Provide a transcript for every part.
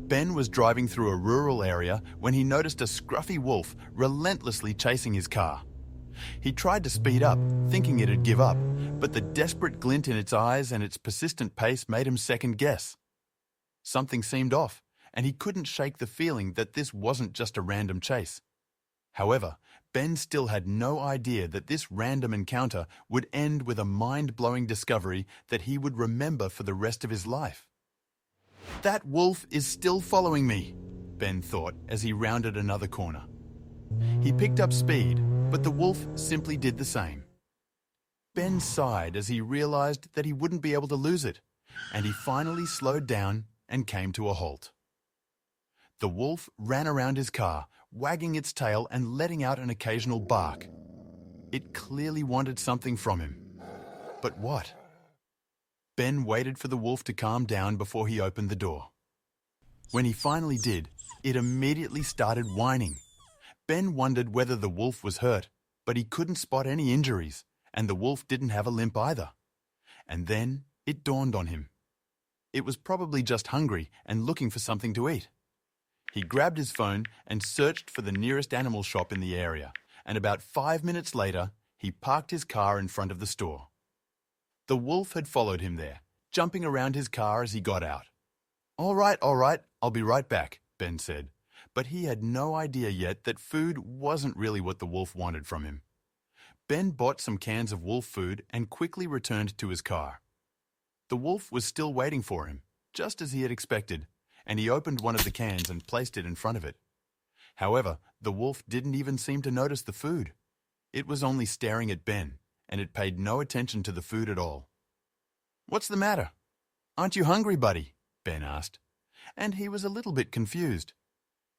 Ben was driving through a rural area when he noticed a scruffy wolf relentlessly chasing his car. He tried to speed up, thinking it'd give up, but the desperate glint in its eyes and its persistent pace made him second guess. Something seemed off, and he couldn't shake the feeling that this wasn't just a random chase. However, Ben still had no idea that this random encounter would end with a mind-blowing discovery that he would remember for the rest of his life. "That wolf is still following me," Ben thought as he rounded another corner. He picked up speed, but the wolf simply did the same. Ben sighed as he realized that he wouldn't be able to lose it, and he finally slowed down and came to a halt. The wolf ran around his car, wagging its tail and letting out an occasional bark. It clearly wanted something from him. But what? Ben waited for the wolf to calm down before he opened the door. When he finally did, it immediately started whining. Ben wondered whether the wolf was hurt, but he couldn't spot any injuries, and the wolf didn't have a limp either. And then it dawned on him. It was probably just hungry and looking for something to eat. He grabbed his phone and searched for the nearest animal shop in the area, and about 5 minutes later, he parked his car in front of the store. The wolf had followed him there, jumping around his car as he got out. All right, I'll be right back," Ben said, but he had no idea yet that food wasn't really what the wolf wanted from him. Ben bought some cans of wolf food and quickly returned to his car. The wolf was still waiting for him, just as he had expected, and he opened one of the cans and placed it in front of it. However, the wolf didn't even seem to notice the food. It was only staring at Ben, and it paid no attention to the food at all. "What's the matter? Aren't you hungry, buddy?" Ben asked, and he was a little bit confused.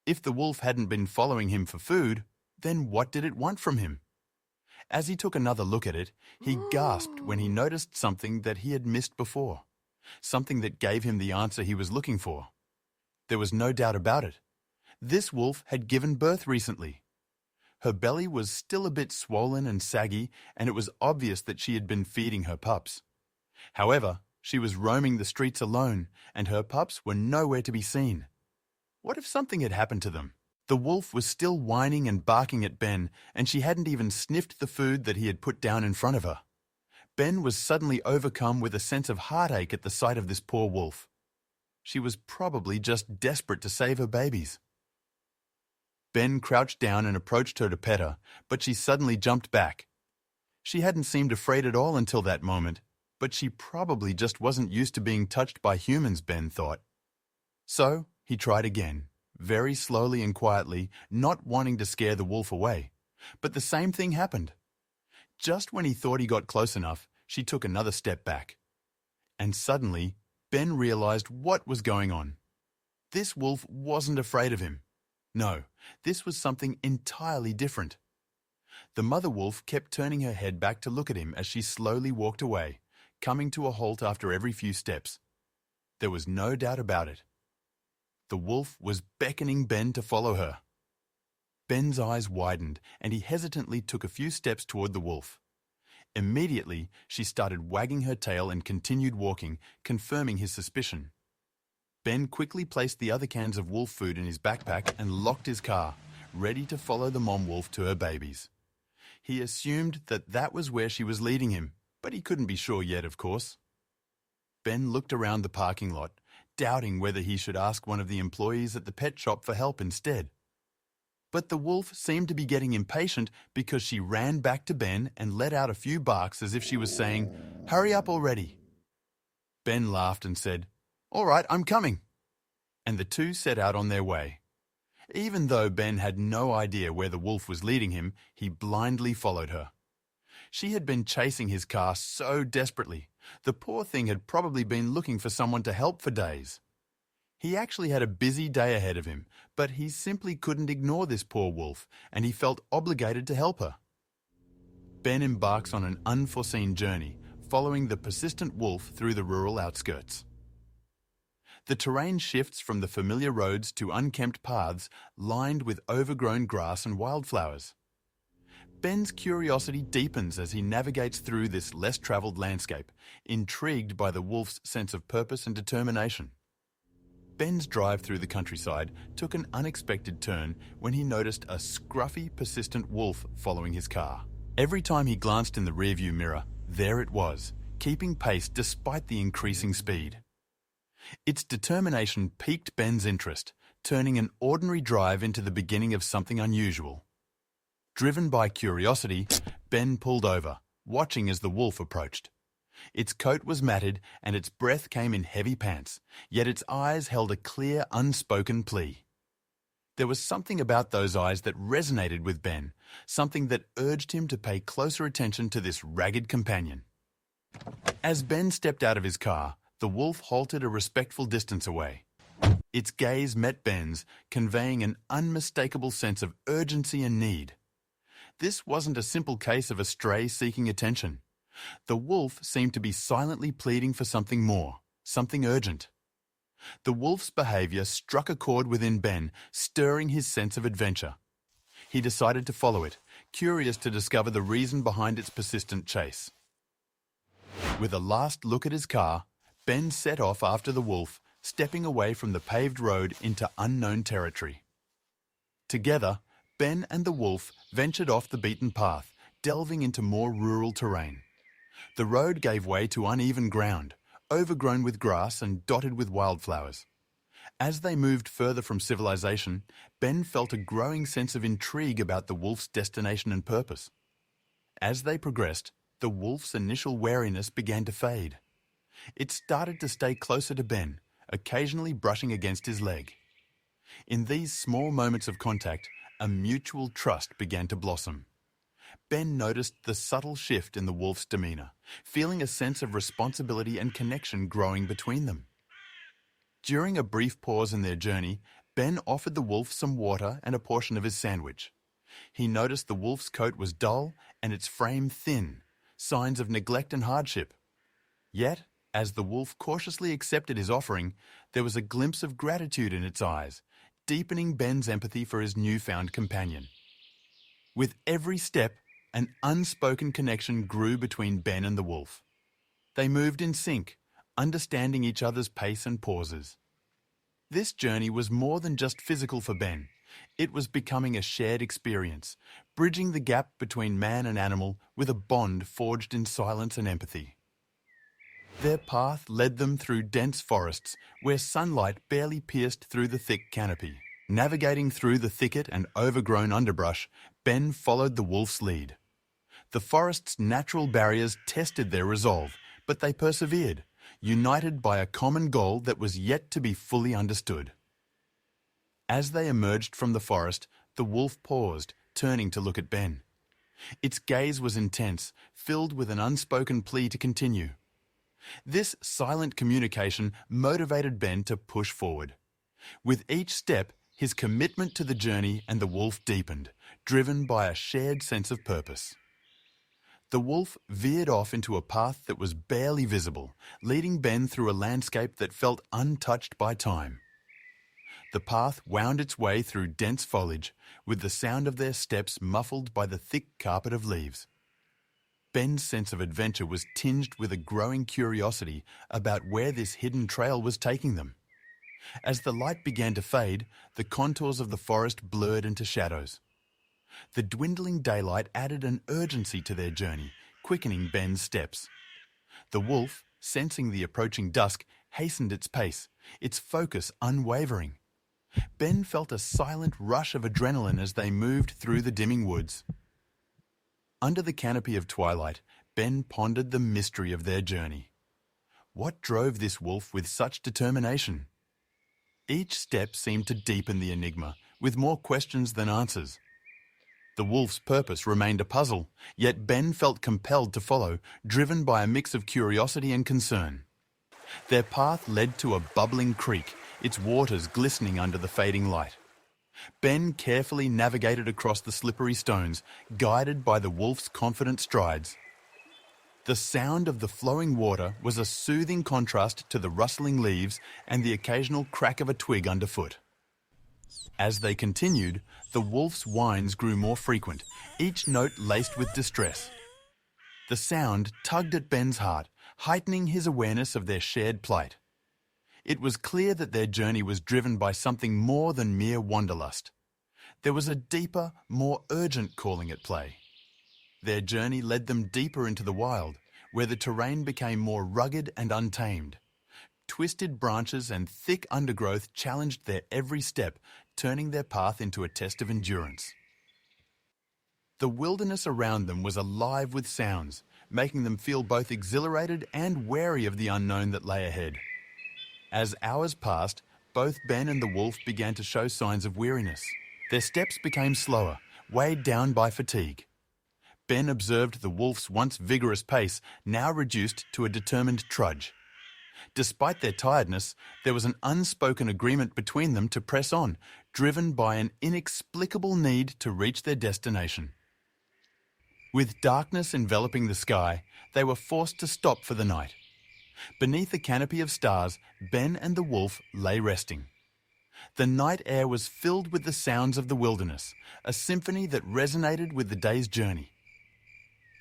If the wolf hadn't been following him for food, then what did it want from him? As he took another look at it, he gasped when he noticed something that he had missed before, something that gave him the answer he was looking for. There was no doubt about it. This wolf had given birth recently. Her belly was still a bit swollen and saggy, and it was obvious that she had been feeding her pups. However, she was roaming the streets alone, and her pups were nowhere to be seen. What if something had happened to them? The wolf was still whining and barking at Ben, and she hadn't even sniffed the food that he had put down in front of her. Ben was suddenly overcome with a sense of heartache at the sight of this poor wolf. She was probably just desperate to save her babies. Ben crouched down and approached her to pet her, but she suddenly jumped back. She hadn't seemed afraid at all until that moment, but she probably just wasn't used to being touched by humans, Ben thought. So he tried again, very slowly and quietly, not wanting to scare the wolf away. But the same thing happened. Just when he thought he got close enough, she took another step back. And suddenly, Ben realized what was going on. This wolf wasn't afraid of him. No, this was something entirely different. The mother wolf kept turning her head back to look at him as she slowly walked away, coming to a halt after every few steps. There was no doubt about it. The wolf was beckoning Ben to follow her. Ben's eyes widened, and he hesitantly took a few steps toward the wolf. Immediately, she started wagging her tail and continued walking, confirming his suspicion. Ben quickly placed the other cans of wolf food in his backpack and locked his car, ready to follow the mom wolf to her babies. He assumed that that was where she was leading him, but he couldn't be sure yet, of course. Ben looked around the parking lot, doubting whether he should ask one of the employees at the pet shop for help instead. But the wolf seemed to be getting impatient because she ran back to Ben and let out a few barks as if she was saying, "Hurry up already." Ben laughed and said, "All right, I'm coming." And the two set out on their way. Even though Ben had no idea where the wolf was leading him, he blindly followed her. She had been chasing his car so desperately. The poor thing had probably been looking for someone to help for days. He actually had a busy day ahead of him, but he simply couldn't ignore this poor wolf, and he felt obligated to help her. Ben embarks on an unforeseen journey, following the persistent wolf through the rural outskirts. The terrain shifts from the familiar roads to unkempt paths lined with overgrown grass and wildflowers. Ben's curiosity deepens as he navigates through this less-traveled landscape, intrigued by the wolf's sense of purpose and determination. Ben's drive through the countryside took an unexpected turn when he noticed a scruffy, persistent wolf following his car. Every time he glanced in the rearview mirror, there it was, keeping pace despite the increasing speed. Its determination piqued Ben's interest, turning an ordinary drive into the beginning of something unusual. Driven by curiosity, Ben pulled over, watching as the wolf approached. Its coat was matted and its breath came in heavy pants, yet its eyes held a clear, unspoken plea. There was something about those eyes that resonated with Ben, something that urged him to pay closer attention to this ragged companion. As Ben stepped out of his car, the wolf halted a respectful distance away. Its gaze met Ben's, conveying an unmistakable sense of urgency and need. This wasn't a simple case of a stray seeking attention. The wolf seemed to be silently pleading for something more, something urgent. The wolf's behavior struck a chord within Ben, stirring his sense of adventure. He decided to follow it, curious to discover the reason behind its persistent chase. With a last look at his car, Ben set off after the wolf, stepping away from the paved road into unknown territory. Together, Ben and the wolf ventured off the beaten path, delving into more rural terrain. The road gave way to uneven ground, overgrown with grass and dotted with wildflowers. As they moved further from civilization, Ben felt a growing sense of intrigue about the wolf's destination and purpose. As they progressed, the wolf's initial wariness began to fade. It started to stay closer to Ben, occasionally brushing against his leg. In these small moments of contact, a mutual trust began to blossom. Ben noticed the subtle shift in the wolf's demeanor, feeling a sense of responsibility and connection growing between them. During a brief pause in their journey, Ben offered the wolf some water and a portion of his sandwich. He noticed the wolf's coat was dull and its frame thin, signs of neglect and hardship. Yet, as the wolf cautiously accepted his offering, there was a glimpse of gratitude in its eyes, deepening Ben's empathy for his newfound companion. With every step, an unspoken connection grew between Ben and the wolf. They moved in sync, understanding each other's pace and pauses. This journey was more than just physical for Ben. It was becoming a shared experience, bridging the gap between man and animal with a bond forged in silence and empathy. Their path led them through dense forests where sunlight barely pierced through the thick canopy. Navigating through the thicket and overgrown underbrush, Ben followed the wolf's lead. The forest's natural barriers tested their resolve, but they persevered, united by a common goal that was yet to be fully understood. As they emerged from the forest, the wolf paused, turning to look at Ben. Its gaze was intense, filled with an unspoken plea to continue. This silent communication motivated Ben to push forward. With each step, his commitment to the journey and the wolf deepened, driven by a shared sense of purpose. The wolf veered off into a path that was barely visible, leading Ben through a landscape that felt untouched by time. The path wound its way through dense foliage, with the sound of their steps muffled by the thick carpet of leaves. Ben's sense of adventure was tinged with a growing curiosity about where this hidden trail was taking them. As the light began to fade, the contours of the forest blurred into shadows. The dwindling daylight added an urgency to their journey, quickening Ben's steps. The wolf, sensing the approaching dusk, hastened its pace, its focus unwavering. Ben felt a silent rush of adrenaline as they moved through the dimming woods. Under the canopy of twilight, Ben pondered the mystery of their journey. What drove this wolf with such determination? Each step seemed to deepen the enigma, with more questions than answers. The wolf's purpose remained a puzzle, yet Ben felt compelled to follow, driven by a mix of curiosity and concern. Their path led to a bubbling creek, its waters glistening under the fading light. Ben carefully navigated across the slippery stones, guided by the wolf's confident strides. The sound of the flowing water was a soothing contrast to the rustling leaves and the occasional crack of a twig underfoot. As they continued, the wolf's whines grew more frequent, each note laced with distress. The sound tugged at Ben's heart, heightening his awareness of their shared plight. It was clear that their journey was driven by something more than mere wanderlust. There was a deeper, more urgent calling at play. Their journey led them deeper into the wild, where the terrain became more rugged and untamed. Twisted branches and thick undergrowth challenged their every step, turning their path into a test of endurance. The wilderness around them was alive with sounds, making them feel both exhilarated and wary of the unknown that lay ahead. As hours passed, both Ben and the wolf began to show signs of weariness. Their steps became slower, weighed down by fatigue. Ben observed the wolf's once vigorous pace, now reduced to a determined trudge. Despite their tiredness, there was an unspoken agreement between them to press on, driven by an inexplicable need to reach their destination. With darkness enveloping the sky, they were forced to stop for the night. Beneath a canopy of stars, Ben and the wolf lay resting. The night air was filled with the sounds of the wilderness, a symphony that resonated with the day's journey.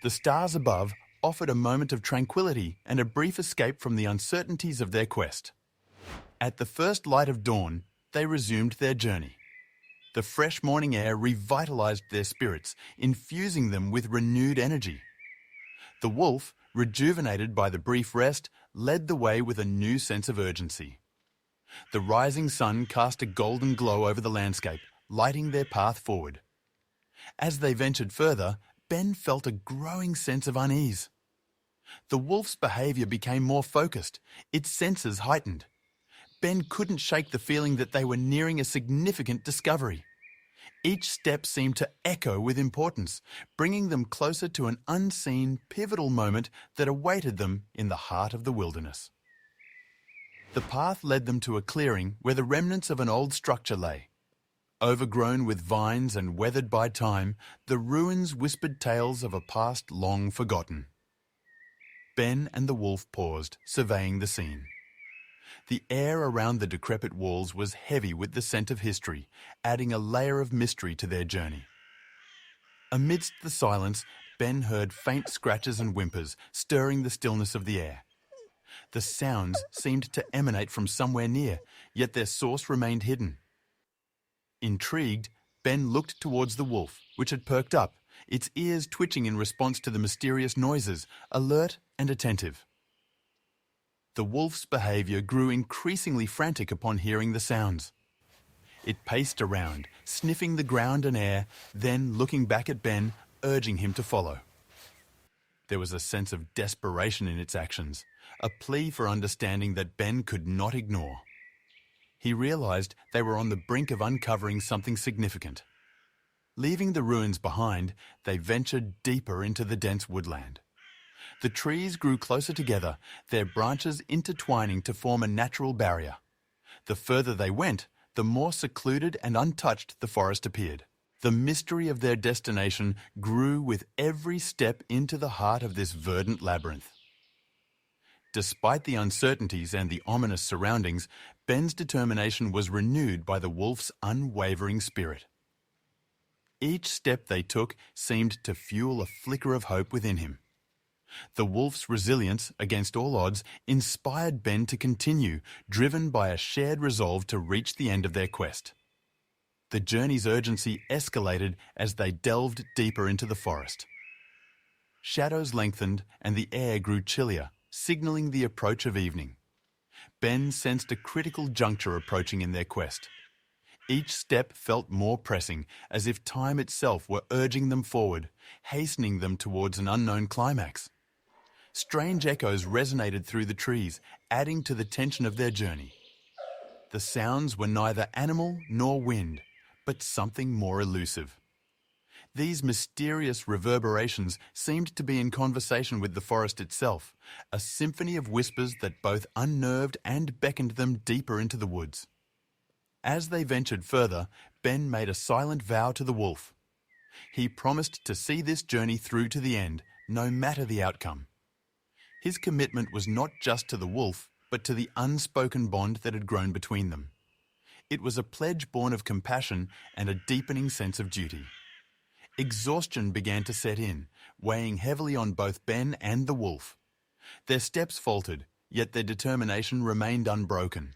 The stars above offered a moment of tranquility and a brief escape from the uncertainties of their quest. At the first light of dawn, they resumed their journey. The fresh morning air revitalized their spirits, infusing them with renewed energy. The wolf, rejuvenated by the brief rest, led the way with a new sense of urgency. The rising sun cast a golden glow over the landscape, lighting their path forward. As they ventured further, Ben felt a growing sense of unease. The wolf's behavior became more focused, its senses heightened. Ben couldn't shake the feeling that they were nearing a significant discovery. Each step seemed to echo with importance, bringing them closer to an unseen, pivotal moment that awaited them in the heart of the wilderness. The path led them to a clearing where the remnants of an old structure lay. Overgrown with vines and weathered by time, the ruins whispered tales of a past long forgotten. Ben and the wolf paused, surveying the scene. The air around the decrepit walls was heavy with the scent of history, adding a layer of mystery to their journey. Amidst the silence, Ben heard faint scratches and whimpers, stirring the stillness of the air. The sounds seemed to emanate from somewhere near, yet their source remained hidden. Intrigued, Ben looked towards the wolf, which had perked up, its ears twitching in response to the mysterious noises, alert and attentive. The wolf's behavior grew increasingly frantic upon hearing the sounds. It paced around, sniffing the ground and air, then looking back at Ben, urging him to follow. There was a sense of desperation in its actions, a plea for understanding that Ben could not ignore. He realized they were on the brink of uncovering something significant. Leaving the ruins behind, they ventured deeper into the dense woodland. The trees grew closer together, their branches intertwining to form a natural barrier. The further they went, the more secluded and untouched the forest appeared. The mystery of their destination grew with every step into the heart of this verdant labyrinth. Despite the uncertainties and the ominous surroundings, Ben's determination was renewed by the wolf's unwavering spirit. Each step they took seemed to fuel a flicker of hope within him. The wolf's resilience against all odds inspired Ben to continue, driven by a shared resolve to reach the end of their quest. The journey's urgency escalated as they delved deeper into the forest. Shadows lengthened and the air grew chillier, signaling the approach of evening. Ben sensed a critical juncture approaching in their quest. Each step felt more pressing, as if time itself were urging them forward, hastening them towards an unknown climax. Strange echoes resonated through the trees, adding to the tension of their journey. The sounds were neither animal nor wind, but something more elusive. These mysterious reverberations seemed to be in conversation with the forest itself, a symphony of whispers that both unnerved and beckoned them deeper into the woods. As they ventured further, Ben made a silent vow to the wolf. He promised to see this journey through to the end, no matter the outcome. His commitment was not just to the wolf, but to the unspoken bond that had grown between them. It was a pledge born of compassion and a deepening sense of duty. Exhaustion began to set in, weighing heavily on both Ben and the wolf. Their steps faltered, Yet their determination remained unbroken.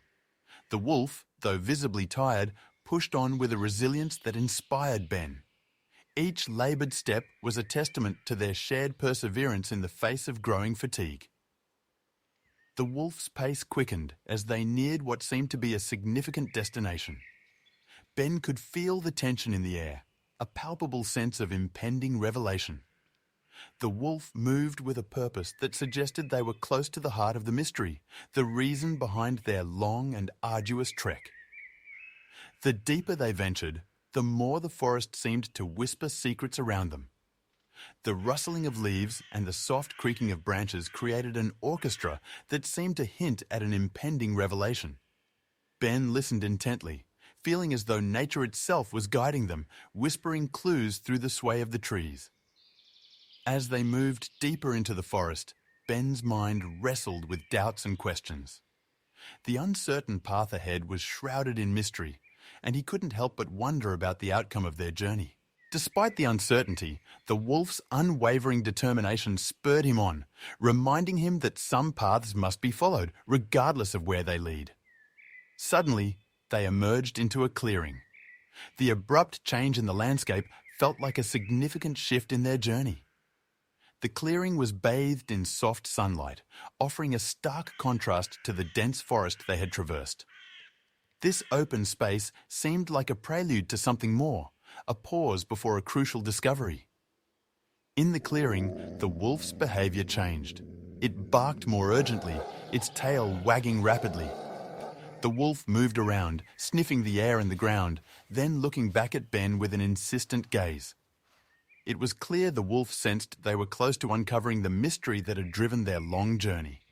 The wolf, though visibly tired, pushed on with a resilience that inspired Ben. Each laboured step was a testament to their shared perseverance in the face of growing fatigue. The wolf's pace quickened as they neared what seemed to be a significant destination. Ben could feel the tension in the air, a palpable sense of impending revelation. The wolf moved with a purpose that suggested they were close to the heart of the mystery, the reason behind their long and arduous trek. The deeper they ventured, the more the forest seemed to whisper secrets around them. The rustling of leaves and the soft creaking of branches created an orchestra that seemed to hint at an impending revelation. Ben listened intently, feeling as though nature itself was guiding them, whispering clues through the sway of the trees. As they moved deeper into the forest, Ben's mind wrestled with doubts and questions. The uncertain path ahead was shrouded in mystery, and he couldn't help but wonder about the outcome of their journey. Despite the uncertainty, the wolf's unwavering determination spurred him on, reminding him that some paths must be followed, regardless of where they lead. Suddenly, they emerged into a clearing. The abrupt change in the landscape felt like a significant shift in their journey. The clearing was bathed in soft sunlight, offering a stark contrast to the dense forest they had traversed. This open space seemed like a prelude to something more, a pause before a crucial discovery. In the clearing, the wolf's behavior changed. It barked more urgently, its tail wagging rapidly. The wolf moved around, sniffing the air and the ground, then looking back at Ben with an insistent gaze. It was clear the wolf sensed they were close to uncovering the mystery that had driven their long journey.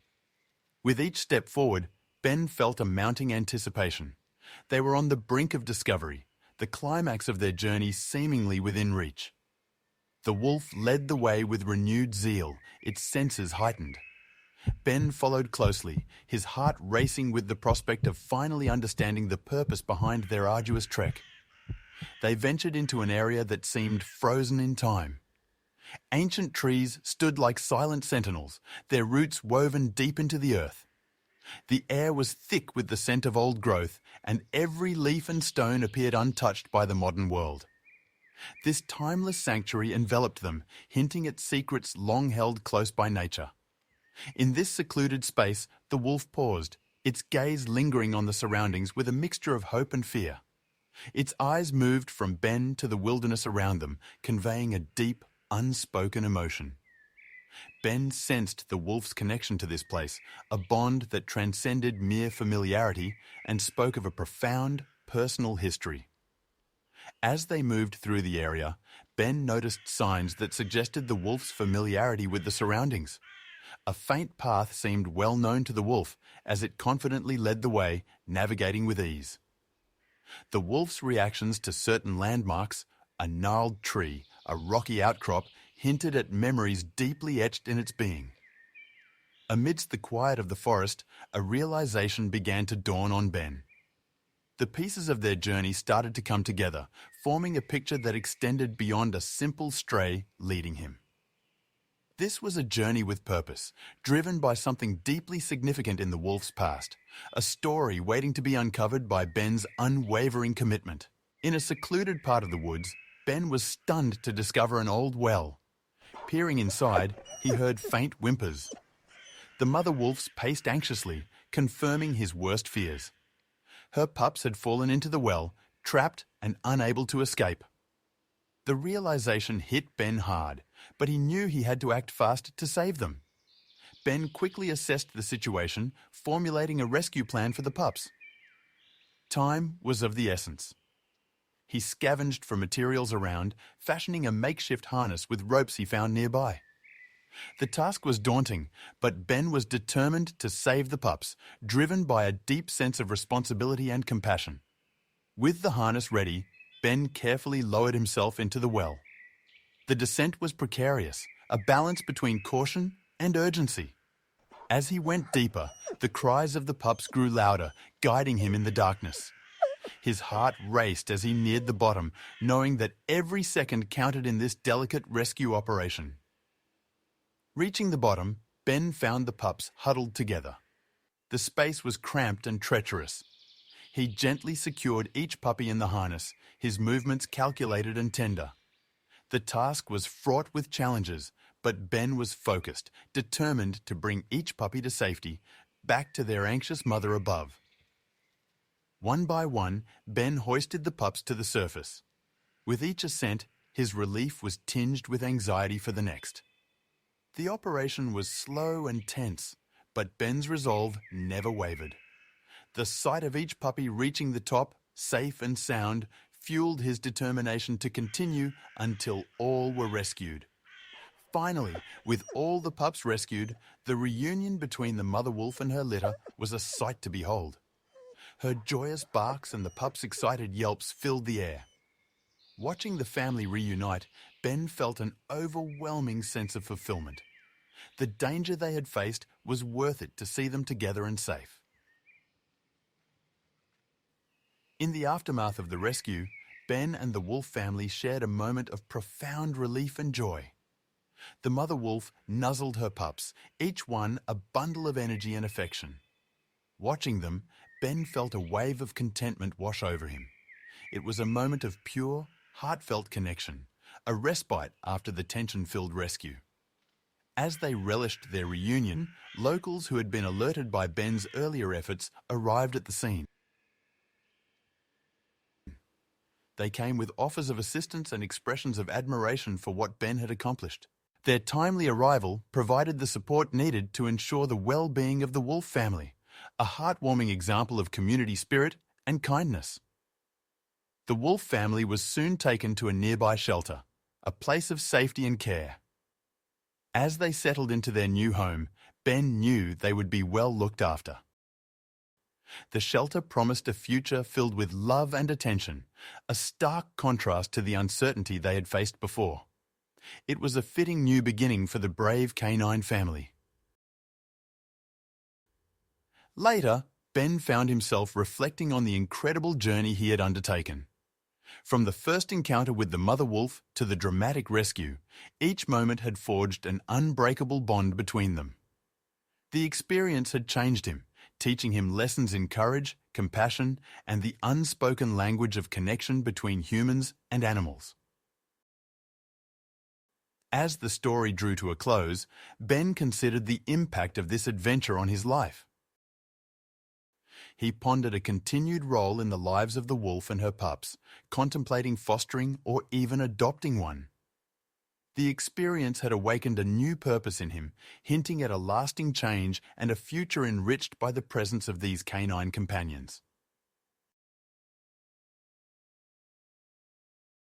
With each step forward, Ben felt a mounting anticipation. They were on the brink of discovery, the climax of their journey seemingly within reach. The wolf led the way with renewed zeal, its senses heightened. Ben followed closely, his heart racing with the prospect of finally understanding the purpose behind their arduous trek. They ventured into an area that seemed frozen in time. Ancient trees stood like silent sentinels, their roots woven deep into the earth. The air was thick with the scent of old growth, and every leaf and stone appeared untouched by the modern world. This timeless sanctuary enveloped them, hinting at secrets long held close by nature. In this secluded space, the wolf paused, its gaze lingering on the surroundings with a mixture of hope and fear. Its eyes moved from Ben to the wilderness around them, conveying a deep, unspoken emotion. Ben sensed the wolf's connection to this place, a bond that transcended mere familiarity and spoke of a profound, personal history. As they moved through the area, Ben noticed signs that suggested the wolf's familiarity with the surroundings. A faint path seemed well known to the wolf as it confidently led the way, navigating with ease. The wolf's reactions to certain landmarks, a gnarled tree, a rocky outcrop, hinted at memories deeply etched in its being. Amidst the quiet of the forest, a realization began to dawn on Ben. The pieces of their journey started to come together, forming a picture that extended beyond a simple stray leading him. This was a journey with purpose, driven by something deeply significant in the wolf's past, a story waiting to be uncovered by Ben's unwavering commitment. In a secluded part of the woods, Ben was stunned to discover an old well. Peering inside, he heard faint whimpers. The mother wolf's paced anxiously, confirming his worst fears. Her pups had fallen into the well, trapped and unable to escape. The realization hit Ben hard, but he knew he had to act fast to save them. Ben quickly assessed the situation, formulating a rescue plan for the pups. Time was of the essence. He scavenged for materials around, fashioning a makeshift harness with ropes he found nearby. The task was daunting, but Ben was determined to save the pups, driven by a deep sense of responsibility and compassion. With the harness ready, Ben carefully lowered himself into the well. The descent was precarious, a balance between caution and urgency. As he went deeper, the cries of the pups grew louder, guiding him in the darkness. His heart raced as he neared the bottom, knowing that every second counted in this delicate rescue operation. Reaching the bottom, Ben found the pups huddled together. The space was cramped and treacherous. He gently secured each puppy in the harness, his movements calculated and tender. The task was fraught with challenges, but Ben was focused, determined to bring each puppy to safety, back to their anxious mother above. One by one, Ben hoisted the pups to the surface. With each ascent, his relief was tinged with anxiety for the next. The operation was slow and tense, but Ben's resolve never wavered. The sight of each puppy reaching the top, safe and sound, fueled his determination to continue until all were rescued. Finally, with all the pups rescued, the reunion between the mother wolf and her litter was a sight to behold. Her joyous barks and the pups' excited yelps filled the air. Watching the family reunite, Ben felt an overwhelming sense of fulfillment. The danger they had faced was worth it to see them together and safe. In the aftermath of the rescue, Ben and the wolf family shared a moment of profound relief and joy. The mother wolf nuzzled her pups, each one a bundle of energy and affection. Watching them, Ben felt a wave of contentment wash over him. It was a moment of pure, heartfelt connection, a respite after the tension-filled rescue. As they relished their reunion, locals who had been alerted by Ben's earlier efforts arrived at the scene. They came with offers of assistance and expressions of admiration for what Ben had accomplished. Their timely arrival provided the support needed to ensure the well-being of the wolf family, a heartwarming example of community spirit and kindness. The wolf family was soon taken to a nearby shelter, a place of safety and care. As they settled into their new home, Ben knew they would be well looked after. The shelter promised a future filled with love and attention, a stark contrast to the uncertainty they had faced before. It was a fitting new beginning for the brave canine family. Later, Ben found himself reflecting on the incredible journey he had undertaken. From the first encounter with the mother wolf to the dramatic rescue, each moment had forged an unbreakable bond between them. The experience had changed him, teaching him lessons in courage, compassion, and the unspoken language of connection between humans and animals. As the story drew to a close, Ben considered the impact of this adventure on his life. He pondered a continued role in the lives of the wolf and her pups, contemplating fostering or even adopting one. The experience had awakened a new purpose in him, hinting at a lasting change and a future enriched by the presence of these canine companions.